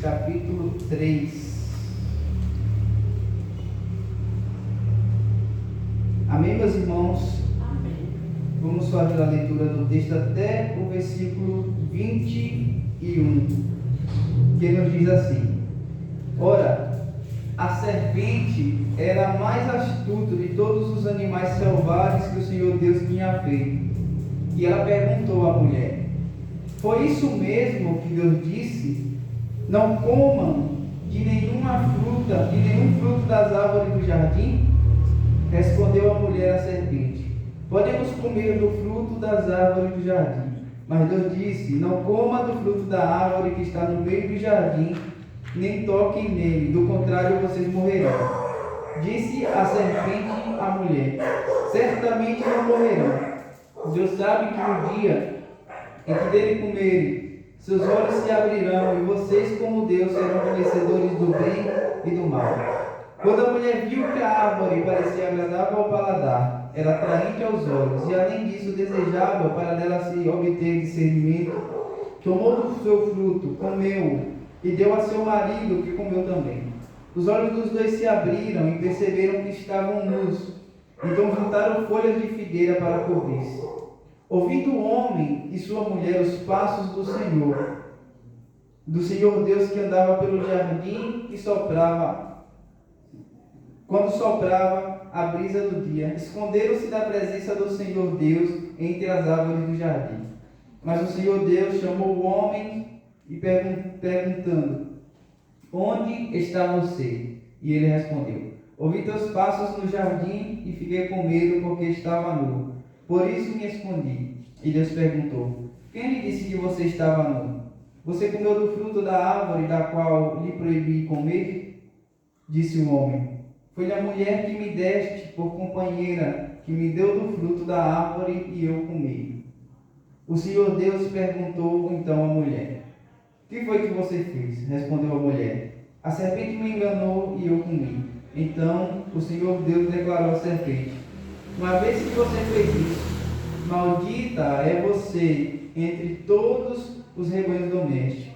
Capítulo 3. Amém, meus irmãos? Amém. Vamos fazer a leitura do texto até o versículo 21, que nos diz assim: Ora, a serpente era a mais astuta de todos os animais selvagens que o Senhor Deus tinha feito. E ela perguntou à mulher: Foi isso mesmo que Deus disse? Não comam de nenhum fruto das árvores do jardim? Respondeu a mulher à serpente: Podemos comer do fruto das árvores do jardim. Mas Deus disse: Não coma do fruto da árvore que está no meio do jardim, nem toquem nele, do contrário vocês morrerão. Disse a serpente à mulher: Certamente não morrerão. Deus sabe que no dia em que dele comerem, seus olhos se abrirão, e vocês, como Deus, serão conhecedores do bem e do mal. Quando a mulher viu que a árvore parecia agradável ao paladar, era atraente aos olhos, e além disso desejável para dela se obter discernimento, tomou do seu fruto, comeu-o, e deu a seu marido, que comeu também. Os olhos dos dois se abriram e perceberam que estavam nus. Então juntaram folhas de figueira para cobrir-se. Ouvindo o homem e sua mulher os passos do Senhor Deus que andava pelo jardim e quando soprava a brisa do dia, esconderam-se da presença do Senhor Deus entre as árvores do jardim. Mas o Senhor Deus chamou o homem e perguntando: Onde está você? E ele respondeu: Ouvi teus passos no jardim e fiquei com medo porque estava nu. Por isso me escondi. E Deus perguntou: Quem lhe disse que você estava nu? Você comeu do fruto da árvore da qual lhe proibi comer? Disse o homem: Foi a mulher que me deste por companheira, que me deu do fruto da árvore e eu comi. O Senhor Deus perguntou então à mulher: O que foi que você fez? Respondeu a mulher: A serpente me enganou e eu comi. Então o Senhor Deus declarou à serpente: Uma vez que você fez isso, maldita é você entre todos os rebanhos domésticos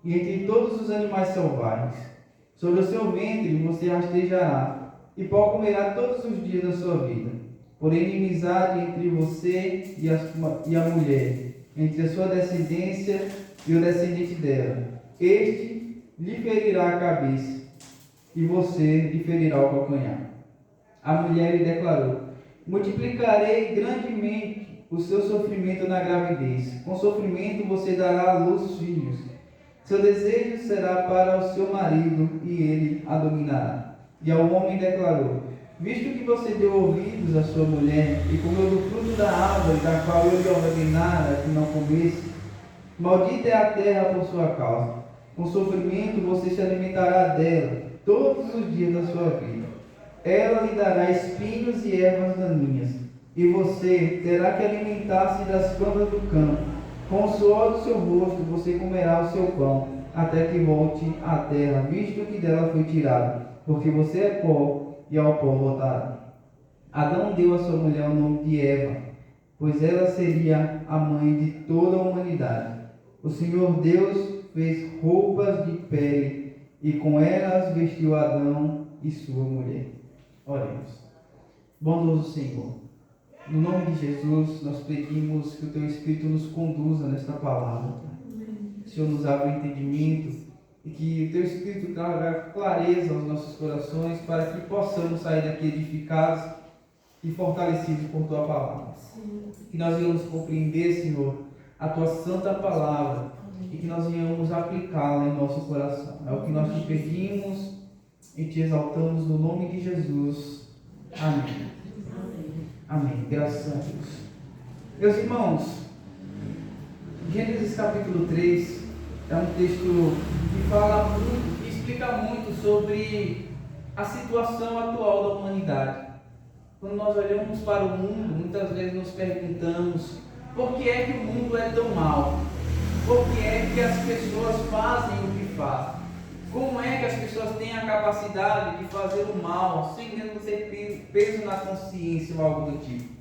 e entre todos os animais selvagens. Sobre o seu ventre você rastejará e pó comerá todos os dias da sua vida. Por inimizade entre você e a mulher, entre a sua descendência e o descendente dela. Este lhe ferirá a cabeça e você lhe ferirá o calcanhar. A mulher lhe declarou: Multiplicarei grandemente o seu sofrimento na gravidez. Com sofrimento você dará à luz filhos. Seu desejo será para o seu marido e ele a dominará. E ao homem declarou: Visto que você deu ouvidos à sua mulher e comeu do fruto da árvore da qual eu lhe ordenara que não comesse, maldita é a terra por sua causa. Com sofrimento você se alimentará dela todos os dias da sua vida. Ela lhe dará espinhos e ervas daninhas, e você terá que alimentar-se das plantas do campo. Com o suor do seu rosto você comerá o seu pão, até que volte à terra, visto que dela foi tirado, porque você é pó, e ao pó voltará. Adão deu à sua mulher o nome de Eva, pois ela seria a mãe de toda a humanidade. O Senhor Deus fez roupas de pele, e com elas vestiu Adão e sua mulher. Oremos. Bondoso Senhor, no nome de Jesus, nós pedimos que o Teu Espírito nos conduza nesta palavra. Que o Senhor nos abra o entendimento e que o Teu Espírito traga clareza aos nossos corações para que possamos sair daqui edificados e fortalecidos por Tua palavra. Que nós venhamos compreender, Senhor, a Tua santa palavra e que nós venhamos aplicá-la em nosso coração. É o que nós te pedimos e te exaltamos no nome de Jesus. Amém. Amém. Graças a Deus. Meus irmãos, Gênesis capítulo 3 é um texto que fala muito, que explica muito sobre a situação atual da humanidade. Quando nós olhamos para o mundo, muitas vezes nos perguntamos: por que é que o mundo é tão mau? Por que é que as pessoas fazem o que fazem? Como é que as pessoas têm a capacidade de fazer o mal sem mesmo ter peso na consciência ou algo do tipo?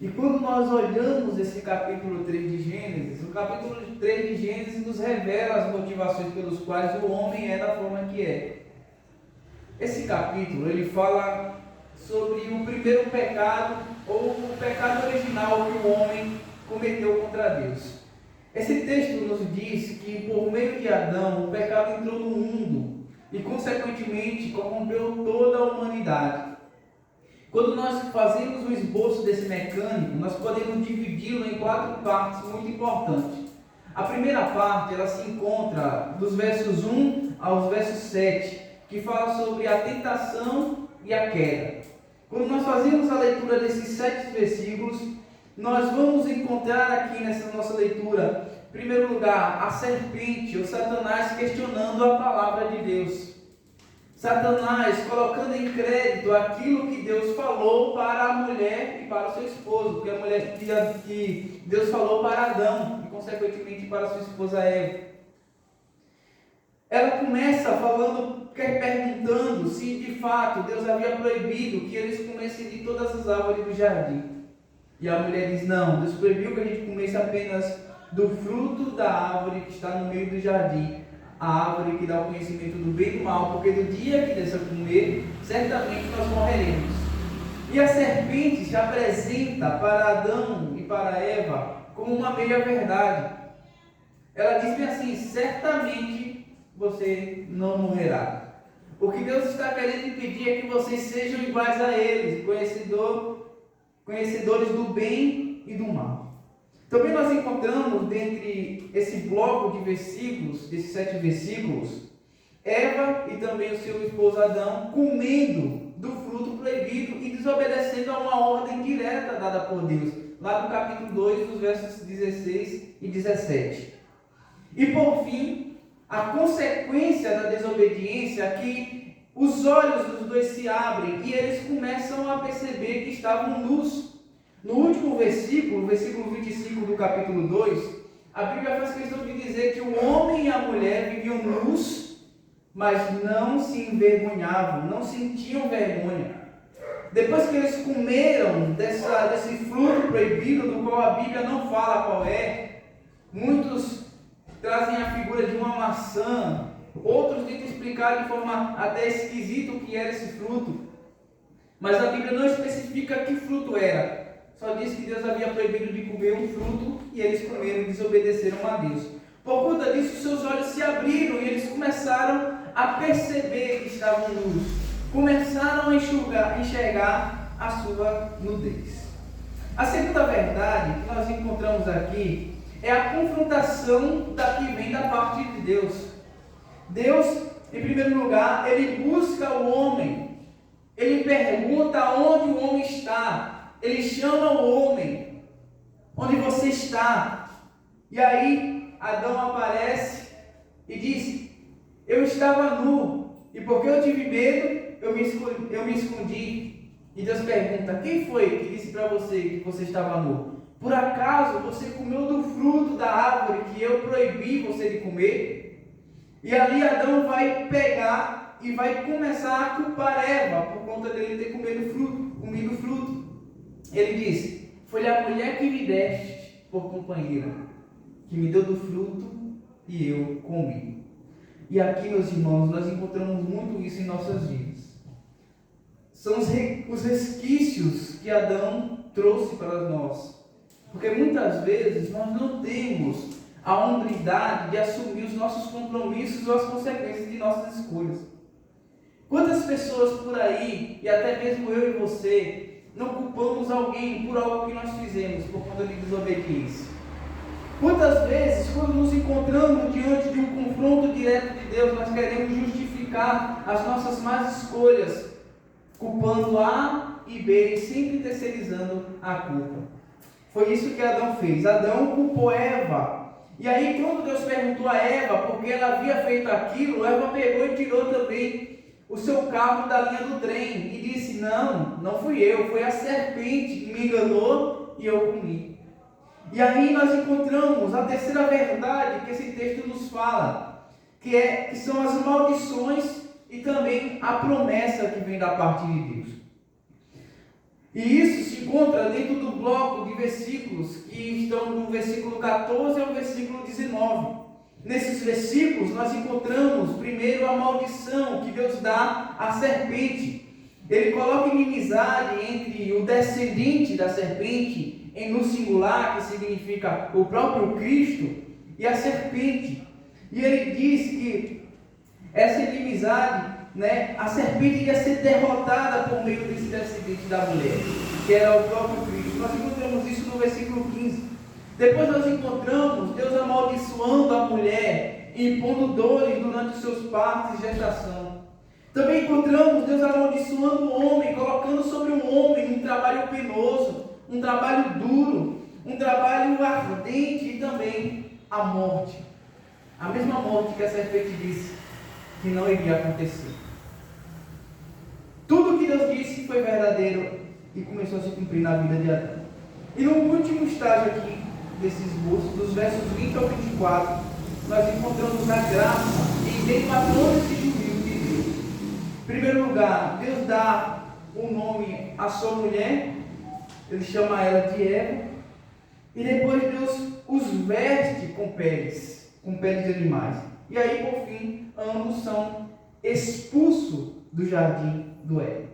E quando nós olhamos esse capítulo 3 de Gênesis, o capítulo 3 de Gênesis nos revela as motivações pelas quais o homem é da forma que é. Esse capítulo, ele fala sobre o primeiro pecado, ou o pecado original que o homem cometeu contra Deus. Esse texto nos diz que por meio de Adão, o pecado entrou no mundo e consequentemente corrompeu toda a humanidade. Quando nós fazemos o esboço desse mecânico, nós podemos dividi-lo em 4 partes muito importantes. A primeira parte, ela se encontra dos versos 1 aos versos 7, que fala sobre a tentação e a queda. Quando nós fazemos a leitura desses 7 versículos, nós vamos encontrar aqui nessa nossa leitura, em primeiro lugar, a serpente, ou Satanás, questionando a palavra de Deus. Satanás colocando em crédito aquilo que Deus falou para a mulher e para o seu esposo, que a mulher que Deus falou para Adão e consequentemente para sua esposa Eva. Ela começa perguntando se de fato Deus havia proibido que eles comessem de todas as árvores do jardim. E a mulher diz: não, Deus proibiu que a gente comesse apenas do fruto da árvore que está no meio do jardim, a árvore que dá o conhecimento do bem e do mal, porque do dia que dessa comer, certamente nós morreremos. E a serpente se apresenta para Adão e para Eva como uma meia verdade. Ela diz bem assim: certamente você não morrerá. O que Deus está querendo impedir é que vocês sejam iguais a eles, conhecedores do bem e do mal. Também nós encontramos, dentre esse bloco de versículos, desses 7 versículos, Eva e também o seu esposo Adão comendo do fruto proibido e desobedecendo a uma ordem direta dada por Deus, lá no capítulo 2, dos versos 16 e 17. E por fim, a consequência da desobediência é que os olhos dos dois se abrem e eles começam a perceber que estavam nus. No último versículo, versículo 25 do capítulo 2, a Bíblia faz questão de dizer que o homem e a mulher viviam nus, mas não se envergonhavam, não sentiam vergonha. Depois que eles comeram desse fruto proibido, do qual a Bíblia não fala qual é, muitos trazem a figura de uma maçã, outros tentam explicar de forma até esquisita o que era esse fruto, mas a Bíblia não especifica que fruto era. Só diz que Deus havia proibido de comer um fruto e eles comeram e desobedeceram a Deus. Por conta disso, seus olhos se abriram e eles começaram a perceber que estavam nus. Começaram a enxergar a sua nudez. A segunda verdade que nós encontramos aqui é a confrontação que vem da parte de Deus. Deus, em primeiro lugar, ele busca o homem. Ele pergunta onde o homem está. Ele chama o homem: onde você está? E aí Adão aparece e diz: eu estava nu, e porque eu tive medo, eu me escondi. E Deus pergunta: quem foi que disse para você que você estava nu? Por acaso você comeu do fruto da árvore que eu proibi você de comer? E ali Adão vai pegar e vai começar a culpar Eva por conta dele ter comido fruto. Ele diz: foi a mulher que me deste por companheira, que me deu do fruto e eu comi. E aqui, meus irmãos, nós encontramos muito isso em nossas vidas. São os resquícios que Adão trouxe para nós. Porque muitas vezes nós não temos a hombridade de assumir os nossos compromissos ou as consequências de nossas escolhas. Quantas pessoas por aí, e até mesmo eu e você, não culpamos alguém por algo que nós fizemos por conta de desobediência? Quantas vezes, quando nos encontramos diante de um confronto direto de Deus, nós queremos justificar as nossas más escolhas, culpando A e B, e sempre terceirizando a culpa? Foi isso que Adão fez. Adão culpou Eva. E aí, quando Deus perguntou a Eva por que ela havia feito aquilo, Eva pegou e tirou também o seu carro da linha do trem e disse: não fui eu, foi a serpente que me enganou e eu comi. E aí nós encontramos a terceira verdade que esse texto nos fala, que são as maldições e também a promessa que vem da parte de Deus. E isso se encontra dentro do bloco de versículos que estão no versículo 14 ao versículo 19. Nesses versículos nós encontramos primeiro a maldição que Deus dá à serpente. Ele coloca inimizade entre o descendente da serpente, no singular, que significa o próprio Cristo, e a serpente. E ele diz que essa inimizade, a serpente ia ser derrotada por meio desse descendente da mulher, que era o próprio Cristo. Nós encontramos isso no versículo 15. Depois nós encontramos Deus amaldiçoando a mulher, impondo dores durante os seus partos e gestação. Também encontramos Deus amaldiçoando o homem, colocando sobre o homem um trabalho penoso, um trabalho duro, um trabalho ardente e também a morte. A mesma morte que a serpente disse que não iria acontecer. Tudo o que Deus disse foi verdadeiro e começou a se cumprir na vida de Adão. E no último estágio aqui desse esboço, dos versos 20 ao 24, nós encontramos a graça em meio a todo esse juízo de Deus. Em primeiro lugar, Deus dá um nome à sua mulher, ele chama ela de Eva, e depois Deus os veste com peles de animais. E aí, por fim, ambos são expulsos do jardim do Éden.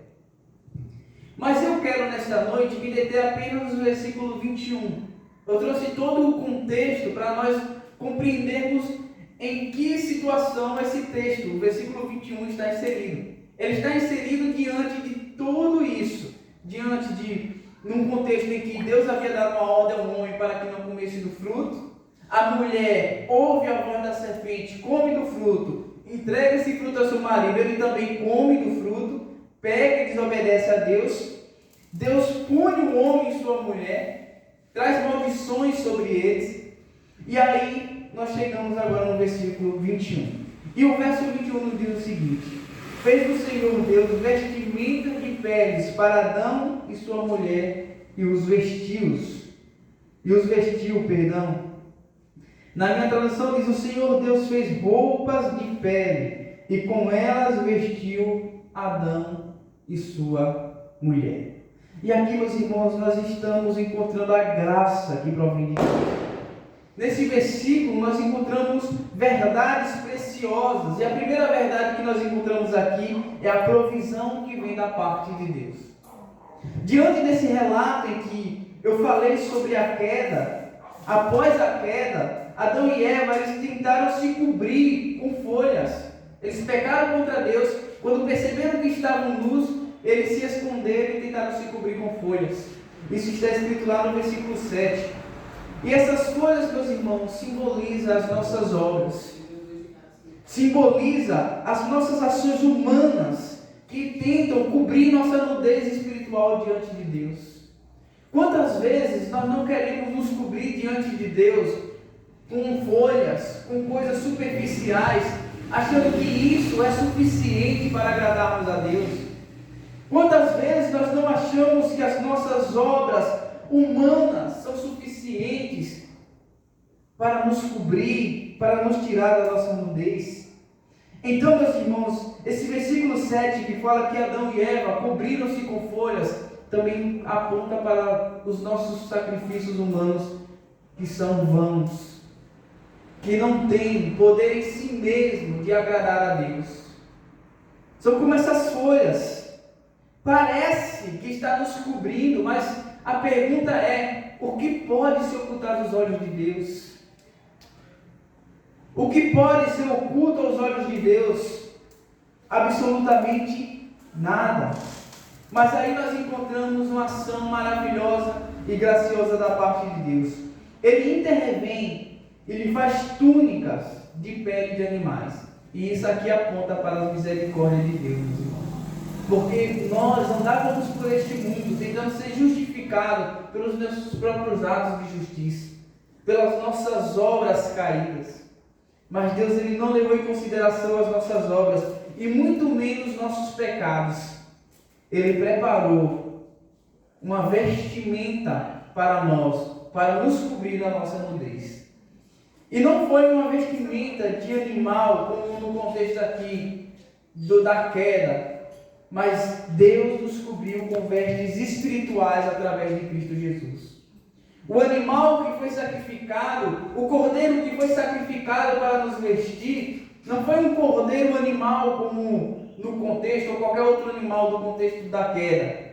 Mas eu quero nesta noite me deter apenas no versículo 21. Eu trouxe todo o contexto para nós compreendermos em que situação esse texto, o versículo 21, está inserido. Ele está inserido diante de tudo isso, num contexto em que Deus havia dado uma ordem ao homem para que não comesse do fruto. A mulher ouve a voz da serpente, come do fruto, entrega esse fruto ao seu marido, ele também come do fruto, pega e desobedece a Deus. Deus pune o homem e sua mulher, traz maldições sobre eles. E aí nós chegamos agora no versículo 21. E o verso 21 nos diz o seguinte: fez o Senhor Deus vestimentas de peles para Adão e sua mulher, e os vestiu. Na minha tradução diz: o Senhor Deus fez roupas de pele, e com elas vestiu Adão e sua mulher. E aqui, meus irmãos, nós estamos encontrando a graça que provém de Deus. Nesse versículo nós encontramos verdades preciosas, e a primeira verdade que nós encontramos aqui é a provisão que vem da parte de Deus. Diante desse relato em que eu falei sobre a queda, após a queda, Adão e Eva, eles tentaram se cobrir com folhas. Eles pecaram contra Deus. Quando perceberam que estavam nus, eles se esconderam e tentaram se cobrir com folhas. Isso está escrito lá no versículo 7. E essas folhas, meus irmãos, simbolizam as nossas obras. Simboliza as nossas ações humanas que tentam cobrir nossa nudez espiritual diante de Deus. Quantas vezes nós não queremos nos cobrir diante de Deus com folhas, com coisas superficiais, achando que isso é suficiente para agradarmos a Deus? Quantas vezes nós não achamos que as nossas obras humanas são suficientes para nos cobrir, para nos tirar da nossa nudez? Então, meus irmãos, esse versículo 7 que fala que Adão e Eva cobriram-se com folhas, também aponta para os nossos sacrifícios humanos que são vãos, que não têm poder em si mesmo de agradar a Deus. São como essas folhas, parece que está nos cobrindo, mas a pergunta é: o que pode se ocultar dos olhos de Deus? O que pode ser oculto aos olhos de Deus? Absolutamente nada. Mas aí nós encontramos uma ação maravilhosa e graciosa da parte de Deus. Ele intervém, ele faz túnicas de pele de animais. E isso aqui aponta para as misericórdias de Deus, meus irmãos. Porque nós andávamos por este mundo tentando ser justificados pelos nossos próprios atos de justiça, pelas nossas obras caídas. Mas Deus, ele não levou em consideração as nossas obras e muito menos nossos pecados. Ele preparou uma vestimenta para nós, para nos cobrir da nossa nudez. E não foi uma vestimenta de animal, como no contexto aqui da queda, mas Deus nos cobriu com vestes espirituais através de Cristo Jesus. O animal que foi sacrificado, o cordeiro que foi sacrificado para nos vestir, não foi um cordeiro animal como no contexto, ou qualquer outro animal do contexto da queda,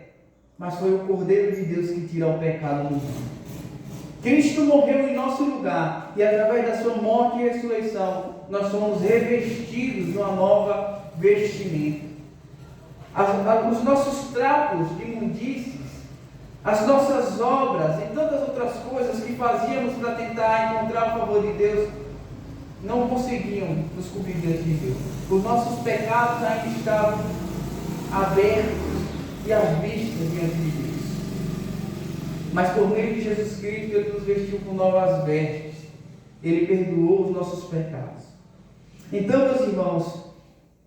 mas foi o Cordeiro de Deus que tira o pecado do mundo. Cristo morreu em nosso lugar, e através da sua morte e ressurreição, nós somos revestidos de uma nova vestimenta. Os nossos trapos de imundícies, as nossas obras e tantas outras coisas que fazíamos para tentar encontrar o favor de Deus, não conseguiam nos cobrir diante de Deus. Os nossos pecados ainda estavam abertos e à vista diante de Deus. Mas por meio de Jesus Cristo, Ele nos vestiu com novas vestes. Ele perdoou os nossos pecados. Então, meus irmãos,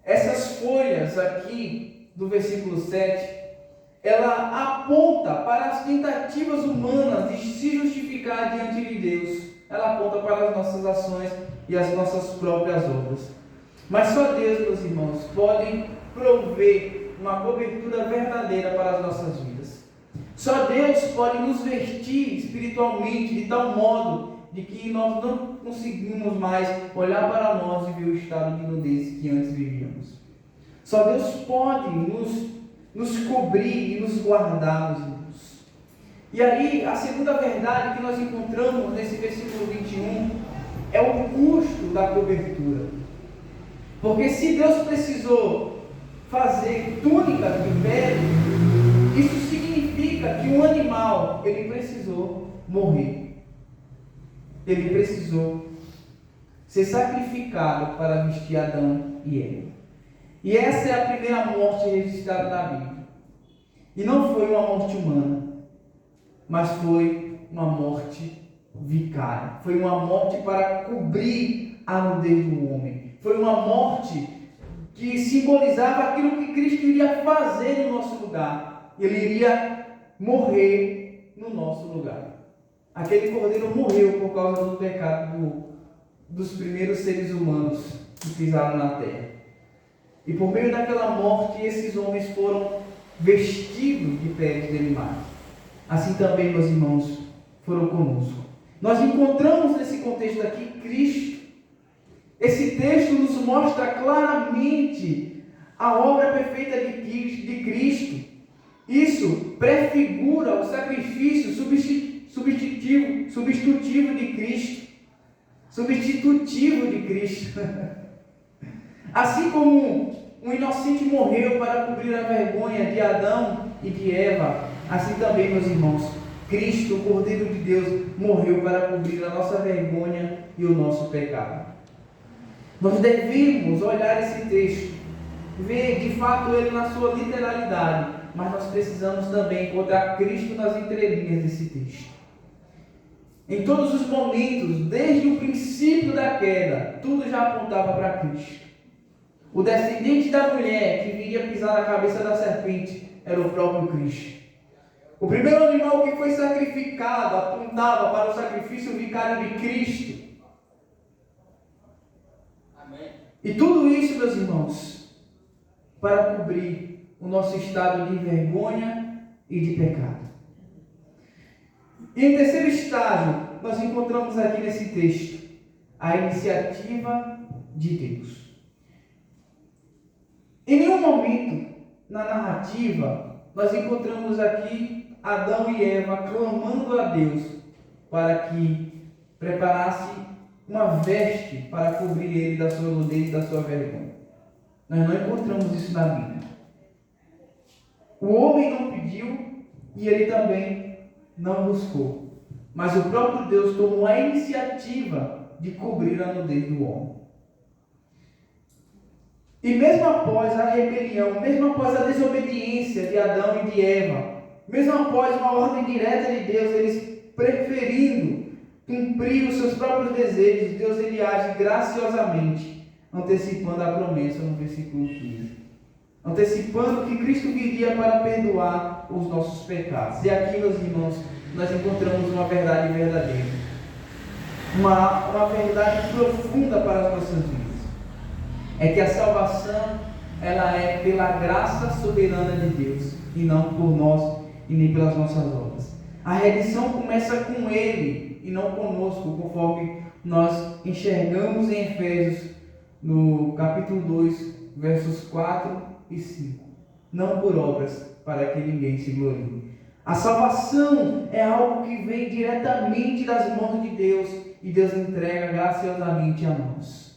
essas folhas aqui do versículo 7, ela aponta para as tentativas humanas de se justificar diante de Deus. Ela aponta para as nossas ações e as nossas próprias obras. Mas só Deus, meus irmãos, pode prover uma cobertura verdadeira para as nossas vidas. Só Deus pode nos vestir espiritualmente de tal modo de que nós não conseguimos mais olhar para nós e ver o estado de nudez que antes vivíamos. Só Deus pode nos cobrir e nos guardar, meus irmãos. E aí, a segunda verdade que nós encontramos nesse versículo 21 é o custo da cobertura. Porque se Deus precisou fazer túnicas de pele, isso significa que um animal, ele precisou morrer. Ele precisou ser sacrificado para vestir Adão e Eva. E essa é a primeira morte registrada na Bíblia. E não foi uma morte humana, mas foi uma morte vicária. Foi uma morte para cobrir a nudez do homem. Foi uma morte que simbolizava aquilo que Cristo iria fazer no nosso lugar. Ele iria morrer no nosso lugar. Aquele cordeiro morreu por causa do pecado dos primeiros seres humanos que pisaram na terra. E por meio daquela morte, esses homens foram vestidos de peles de animais. Assim também, meus irmãos, foram conosco. Nós encontramos nesse contexto aqui Cristo. Esse texto nos mostra claramente a obra perfeita de Cristo. Isso prefigura o sacrifício substitutivo de Cristo. Substitutivo de Cristo. Assim como um inocente morreu para cobrir a vergonha de Adão e de Eva, assim também, meus irmãos, Cristo, o Cordeiro de Deus, morreu para cobrir a nossa vergonha e o nosso pecado. Nós devemos olhar esse texto, ver de fato ele na sua literalidade, mas nós precisamos também encontrar Cristo nas entrelinhas desse texto. Em todos os momentos, desde o princípio da queda, tudo já apontava para Cristo. O descendente da mulher que viria pisar na cabeça da serpente era o próprio Cristo. O primeiro animal que foi sacrificado apontava para o sacrifício vicário de Cristo. Amém. E tudo isso, meus irmãos, para cobrir o nosso estado de vergonha e de pecado. E em terceiro estágio, nós encontramos aqui nesse texto a iniciativa de Deus. Em nenhum momento na narrativa nós encontramos aqui Adão e Eva clamando a Deus para que preparasse uma veste para cobrir ele da sua nudez e da sua vergonha. Nós não encontramos isso na Bíblia. O homem não pediu e ele também não buscou. Mas o próprio Deus tomou a iniciativa de cobrir a nudez do homem. E mesmo após a rebelião, mesmo após a desobediência de Adão e de Eva, mesmo após uma ordem direta de Deus, eles preferindo cumprir os seus próprios desejos, Deus ele age graciosamente, antecipando a promessa no versículo 15. Antecipando que Cristo viria para perdoar os nossos pecados. E aqui, meus irmãos, nós encontramos uma verdade verdadeira. Uma verdade profunda para as nossas vidas. É que a salvação, ela é pela graça soberana de Deus, e não por nós e nem pelas nossas obras. A redenção começa com Ele e não conosco, conforme nós enxergamos em Efésios, no capítulo 2, versos 4 e 5. Não por obras, para que ninguém se glorie. A salvação é algo que vem diretamente das mãos de Deus, e Deus entrega graciosamente a nós.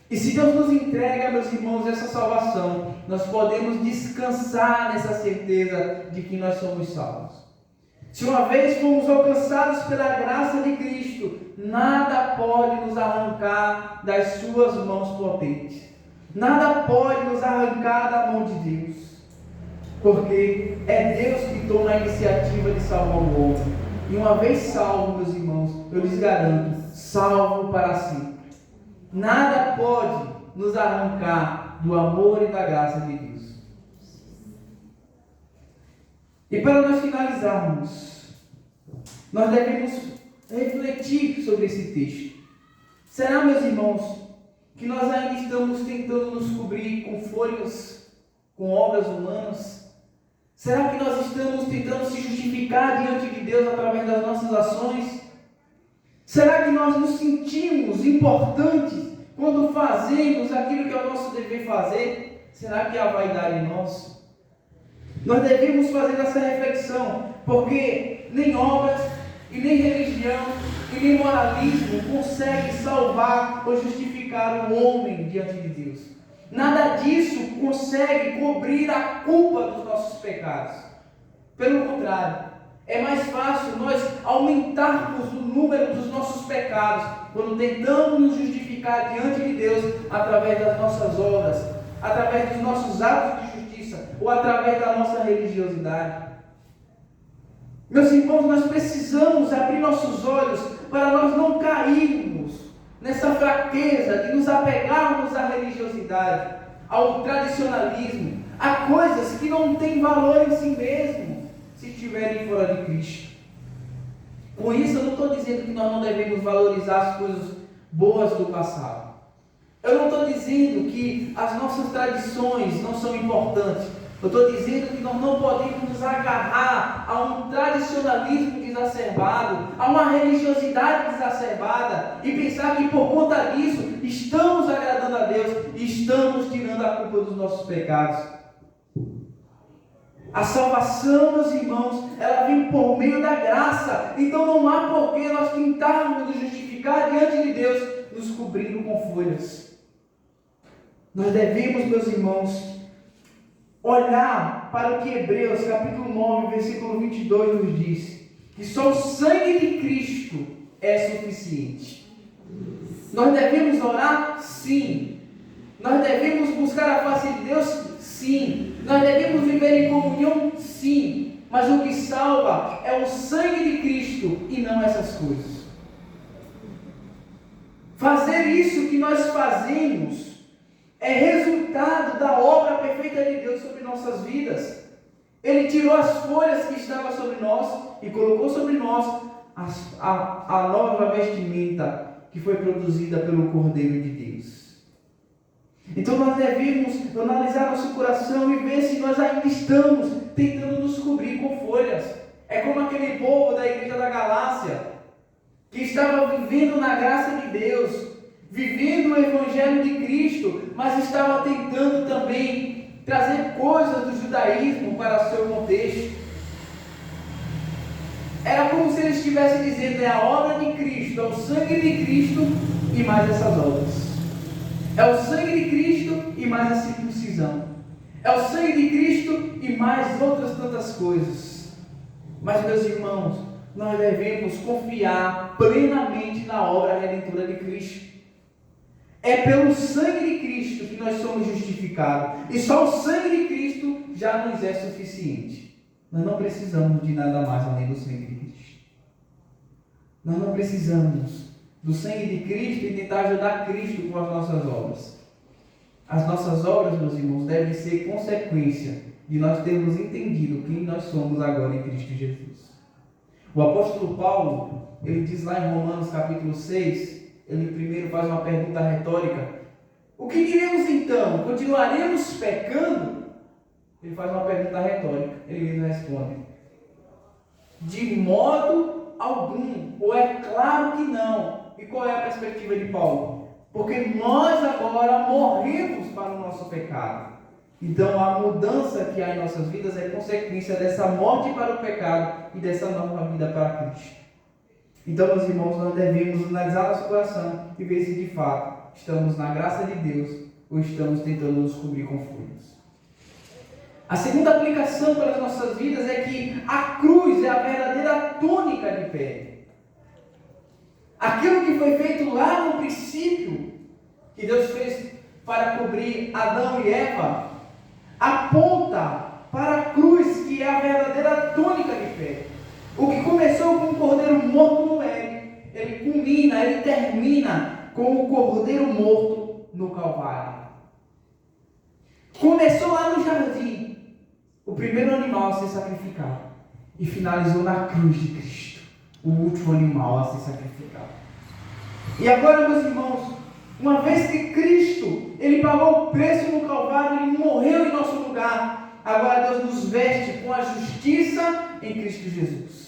E se Deus nos entrega, meus irmãos, essa salvação, nós podemos descansar nessa certeza de que nós somos salvos. Se uma vez fomos alcançados pela graça de Cristo, nada pode nos arrancar das suas mãos potentes. Nada pode nos arrancar da mão de Deus. Porque é Deus que toma a iniciativa de salvar o homem. E uma vez salvo, meus irmãos, eu lhes garanto, salvo para sempre. Nada pode nos arrancar do amor e da graça de Deus. E para nós finalizarmos, nós devemos refletir sobre esse texto. Será, meus irmãos, que nós ainda estamos tentando nos cobrir com folhas, com obras humanas? Será que nós estamos tentando se justificar diante de Deus através das nossas ações? Será que nós nos sentimos importantes quando fazemos aquilo que é o nosso dever fazer? Será que há vaidade em nós? Nós devemos fazer essa reflexão, porque nem obras, e nem religião, e nem moralismo consegue salvar ou justificar o homem diante de Deus. Nada disso consegue cobrir a culpa dos nossos pecados. Pelo contrário, é mais fácil nós aumentarmos o número dos nossos pecados quando tentamos nos justificar diante de Deus através das nossas obras, através dos nossos atos de justiça ou através da nossa religiosidade. Meus irmãos, nós precisamos abrir nossos olhos para nós não cairmos nessa fraqueza de nos apegarmos à religiosidade, ao tradicionalismo, a coisas que não têm valor em si mesmo, se estiverem fora de Cristo. Com isso, eu não estou dizendo que nós não devemos valorizar as coisas boas do passado. Eu não estou dizendo que as nossas tradições não são importantes. Eu estou dizendo que nós não podemos nos agarrar a um tradicionalismo exacerbado, a uma religiosidade exacerbada e pensar que por conta disso estamos agradando a Deus e estamos tirando a culpa dos nossos pecados. A salvação, meus irmãos, ela vem por meio da graça. Então não há por que nós tentarmos nos justificar diante de Deus, nos cobrindo com folhas. Nós devemos, meus irmãos, olhar para o que Hebreus, capítulo 9, versículo 22 nos diz, que só o sangue de Cristo é suficiente. Nós devemos orar? Sim. Nós devemos buscar a face de Deus? Sim. Nós devemos viver em comunhão? Sim. Mas o que salva é o sangue de Cristo e não essas coisas. Fazer isso que nós fazemos é resultado da obra perfeita de Deus sobre nossas vidas. Ele tirou as folhas que estavam sobre nós e colocou sobre nós a nova vestimenta que foi produzida pelo Cordeiro de Deus. Então nós devemos analisar nosso coração e ver se nós ainda estamos tentando nos cobrir com folhas. É como aquele povo da igreja da Galácia, que estava vivendo na graça de Deus, vivendo o Evangelho de Cristo, mas estava tentando também trazer coisas do judaísmo para seu contexto. Era como se eles estivessem dizendo: é a obra de Cristo, é o sangue de Cristo e mais essas obras. É o sangue de Cristo e mais a circuncisão. É o sangue de Cristo e mais outras tantas coisas. Mas, meus irmãos, nós devemos confiar plenamente na obra redentora de Cristo. É pelo sangue de Cristo que nós somos justificados. E só o sangue de Cristo já nos é suficiente. Nós não precisamos de nada mais além do sangue de Cristo. Nós não precisamos do sangue de Cristo e tentar ajudar Cristo com as nossas obras. As nossas obras, meus irmãos, devem ser consequência de nós termos entendido quem nós somos agora em Cristo Jesus. O apóstolo Paulo, ele diz lá em Romanos capítulo 6, ele primeiro faz uma pergunta retórica: O que diremos então? Continuaremos pecando? Ele faz uma pergunta retórica. Ele mesmo responde: de modo algum, ou é claro que não. E qual é a perspectiva de Paulo? Porque nós agora morremos para o nosso pecado. Então a mudança que há em nossas vidas é consequência dessa morte para o pecado e dessa nova vida para Cristo. Então, meus irmãos, nós devemos analisar nosso coração e ver se de fato estamos na graça de Deus ou estamos tentando nos cobrir com folhas. A segunda aplicação para as nossas vidas é que a cruz é a verdadeira túnica de pele. Aquilo que foi feito lá no princípio, que Deus fez para cobrir Adão e Eva, aponta para a cruz, que é a verdadeira túnica de pele. O que começou com o cordeiro morto no Éden, ele culmina, ele termina com o cordeiro morto no Calvário. Começou lá no jardim, o primeiro animal a ser sacrificado, e finalizou na cruz de Cristo, o último animal a ser sacrificado. E agora, meus irmãos, uma vez que Cristo, ele pagou o preço no Calvário, ele morreu em nosso lugar, agora Deus nos veste com a justiça em Cristo Jesus.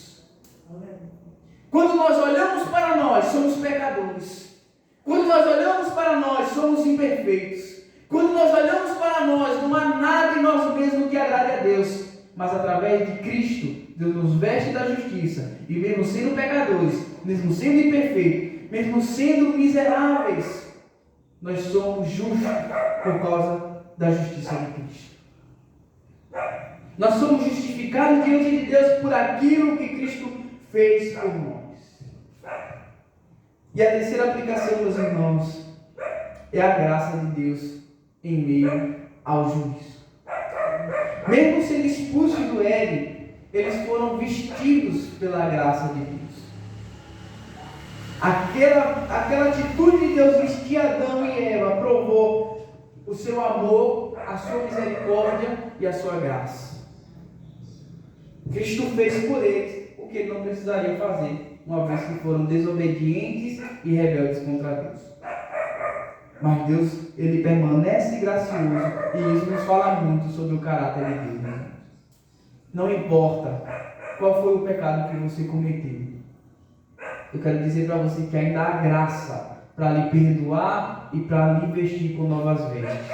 Quando nós olhamos para nós, somos pecadores. Quando nós olhamos para nós, somos imperfeitos. Quando nós olhamos para nós, não há nada em nós mesmos que agrade a Deus. Mas através de Cristo, Deus nos veste da justiça. E mesmo sendo pecadores, mesmo sendo imperfeitos, mesmo sendo miseráveis, nós somos justos por causa da justiça de Cristo. Nós somos justificados diante de Deus por aquilo que Cristo fez por nós. E a terceira aplicação, meus irmãos, é a graça de Deus em meio ao juízo. Mesmo sendo expulsos do Éden, eles foram vestidos pela graça de Deus. Aquela atitude de Deus vestir Adão e Eva provou o seu amor, a sua misericórdia e a sua graça. Cristo fez por eles o que ele não precisaria fazer, uma vez que foram desobedientes e rebeldes contra Deus. Mas Deus, ele permanece gracioso, e isso nos fala muito sobre o caráter de Deus. Né? Não importa qual foi o pecado que você cometeu, eu quero dizer para você que ainda há graça para lhe perdoar e para lhe vestir com novas vestes.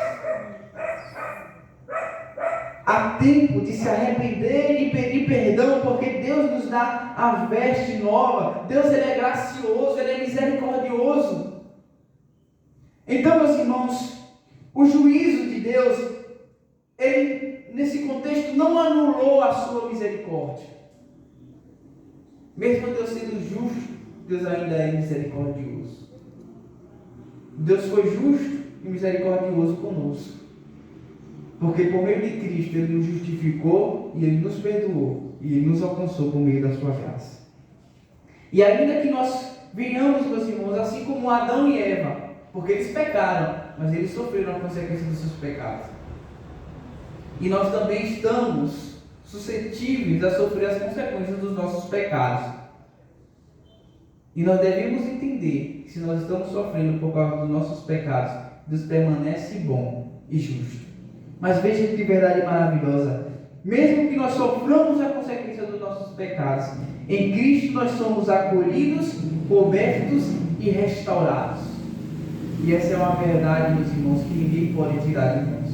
Há tempo de se arrepender e pedir perdão, porque Deus nos dá a veste nova. Deus, ele é gracioso, ele é misericordioso. Então, meus irmãos, o juízo de Deus, ele, nesse contexto, não anulou a sua misericórdia. Mesmo Deus sendo justo, Deus ainda é misericordioso. Deus foi justo e misericordioso conosco. Porque por meio de Cristo Ele nos justificou e Ele nos perdoou. E Ele nos alcançou por meio da sua graça. E ainda que nós venhamos, meus irmãos, assim como Adão e Eva, porque eles pecaram, mas eles sofreram a consequência dos seus pecados. E nós também estamos suscetíveis a sofrer as consequências dos nossos pecados. E nós devemos entender que se nós estamos sofrendo por causa dos nossos pecados, Deus permanece bom e justo. Mas veja que verdade maravilhosa. Mesmo que nós soframos a consequência dos nossos pecados, em Cristo nós somos acolhidos, cobertos e restaurados. E essa é uma verdade, meus irmãos, que ninguém pode tirar de nós.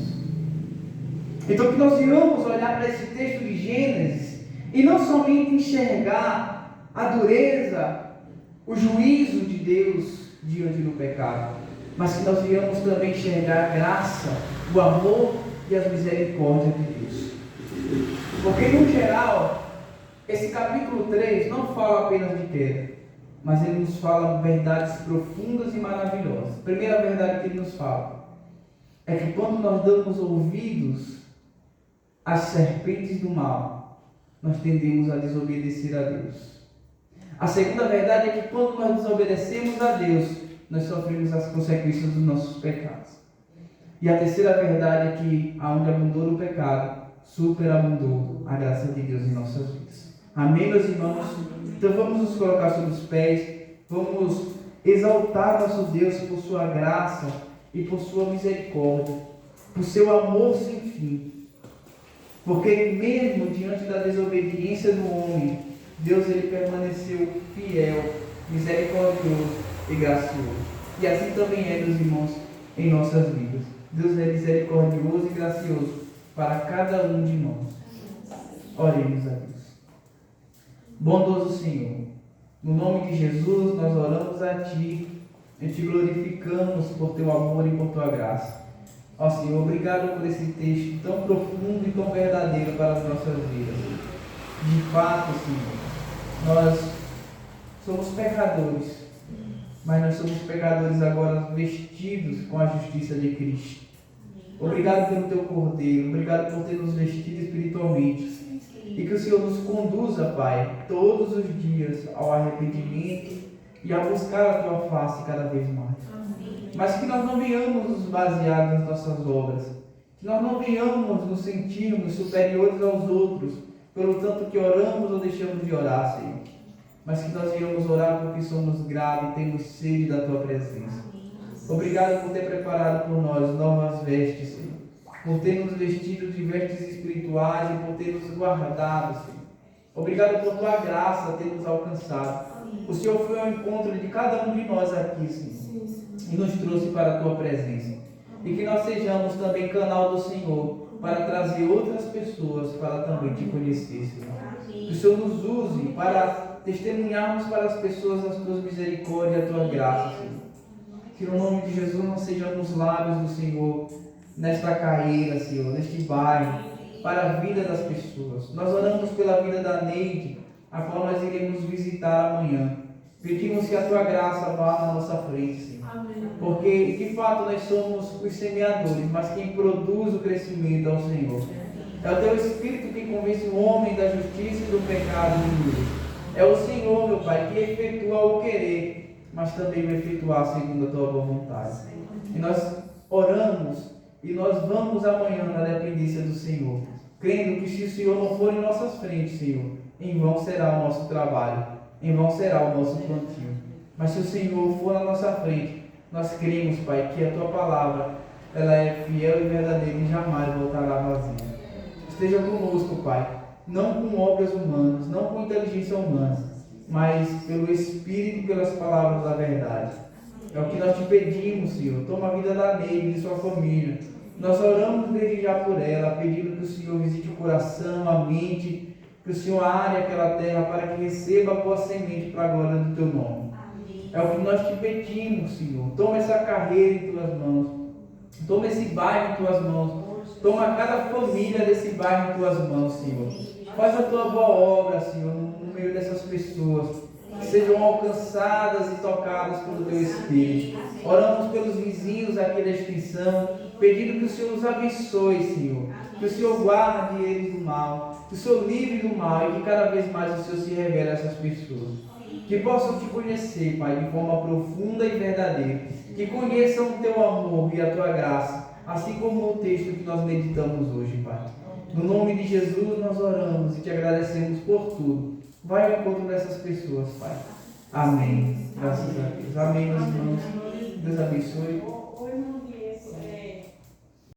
Então que nós iremos olhar para esse texto de Gênesis e não somente enxergar a dureza, o juízo de Deus diante do pecado, mas que nós iremos também enxergar a graça, o amor e as misericórdias de Deus. Porque no geral, esse capítulo 3 não fala apenas de queda, mas ele nos fala verdades profundas e maravilhosas. A primeira verdade que ele nos fala é que quando nós damos ouvidos às serpentes do mal, nós tendemos a desobedecer a Deus. A segunda verdade é que quando nós desobedecemos a Deus, nós sofremos as consequências dos nossos pecados. E a terceira verdade é que, aonde abundou o pecado, superabundou a graça de Deus em nossas vidas. Amém, meus irmãos? Então vamos nos colocar sobre os pés, vamos exaltar nosso Deus por sua graça e por sua misericórdia, por seu amor sem fim. Porque mesmo diante da desobediência do homem, Deus ele permaneceu fiel, misericordioso e gracioso. E assim também é, meus irmãos, em nossas vidas. Deus é misericordioso e gracioso para cada um de nós. Oremos a Deus. Bondoso Senhor, no nome de Jesus nós oramos a Ti e Te glorificamos por Teu amor e por Tua graça. Ó Senhor, obrigado por esse texto tão profundo e tão verdadeiro para as nossas vidas. De fato, Senhor, nós somos pecadores, mas nós somos pecadores agora vestidos com a justiça de Cristo. Obrigado pelo Teu Cordeiro, obrigado por ter nos vestido espiritualmente. E que o Senhor nos conduza, Pai, todos os dias ao arrependimento e a buscar a Tua face cada vez mais. Mas que nós não venhamos nos basear nas nossas obras, que nós não venhamos nos sentirmos superiores aos outros, pelo tanto que oramos ou deixamos de orar, Senhor. Mas que nós venhamos orar porque somos graves e temos sede da Tua presença. Obrigado por ter preparado por nós novas vestes, Senhor. Por ter nos vestido de vestes espirituais e por ter nos guardado, Senhor. Obrigado por Tua graça ter nos alcançado. O Senhor foi ao encontro de cada um de nós aqui, Senhor, e nos trouxe para a Tua presença. E que nós sejamos também canal do Senhor para trazer outras pessoas para também Te conhecer, Senhor. Que o Senhor nos use para testemunharmos para as pessoas as Tuas misericórdias e a Tua graça, Senhor. Que no nome de Jesus nós sejamos lábios do Senhor nesta carreira, Senhor, neste bairro, para a vida das pessoas. Nós oramos pela vida da Neide, a qual nós iremos visitar amanhã. Pedimos que a Tua graça vá na nossa frente, Senhor. Amém. Porque, de fato, nós somos os semeadores, mas quem produz o crescimento é o Senhor. É o Teu Espírito que convence o homem da justiça e do pecado e do Deus. É o Senhor, meu Pai, que efetua o querer, mas também o efetuar segundo a Tua boa vontade. E nós oramos e nós vamos amanhã na dependência do Senhor, crendo que se o Senhor não for em nossas frentes, Senhor, em vão será o nosso trabalho, em vão será o nosso plantio. Mas se o Senhor for na nossa frente, nós cremos, Pai, que a Tua palavra ela é fiel e verdadeira e jamais voltará vazia. Esteja conosco, Pai, não com obras humanas, não com inteligência humana, mas pelo Espírito e pelas palavras da verdade. É o que nós Te pedimos, Senhor. Toma a vida da Neide e de sua família. Nós oramos desde já por ela, pedindo que o Senhor visite o coração, a mente, que o Senhor are aquela terra para que receba a boa semente para a glória do Teu nome. É o que nós Te pedimos, Senhor. Toma essa carreira em Tuas mãos. Toma esse bairro em Tuas mãos. Toma cada família desse bairro em Tuas mãos, Senhor. Faz a Tua boa obra, Senhor, no meio dessas pessoas. Que sejam alcançadas e tocadas pelo Teu Espírito. Oramos pelos vizinhos aqui da extensão, pedindo que o Senhor os abençoe, Senhor. Que o Senhor guarde eles do mal, que o Senhor livre do mal e que cada vez mais o Senhor se revele a essas pessoas. Que possam Te conhecer, Pai, de forma profunda e verdadeira. Que conheçam o Teu amor e a Tua graça, assim como o texto que nós meditamos hoje, Pai. No nome de Jesus nós oramos e Te agradecemos por tudo. Vai ao encontro dessas pessoas, Pai. Amém. Graças a Deus. Amém, meus irmãos. Deus abençoe.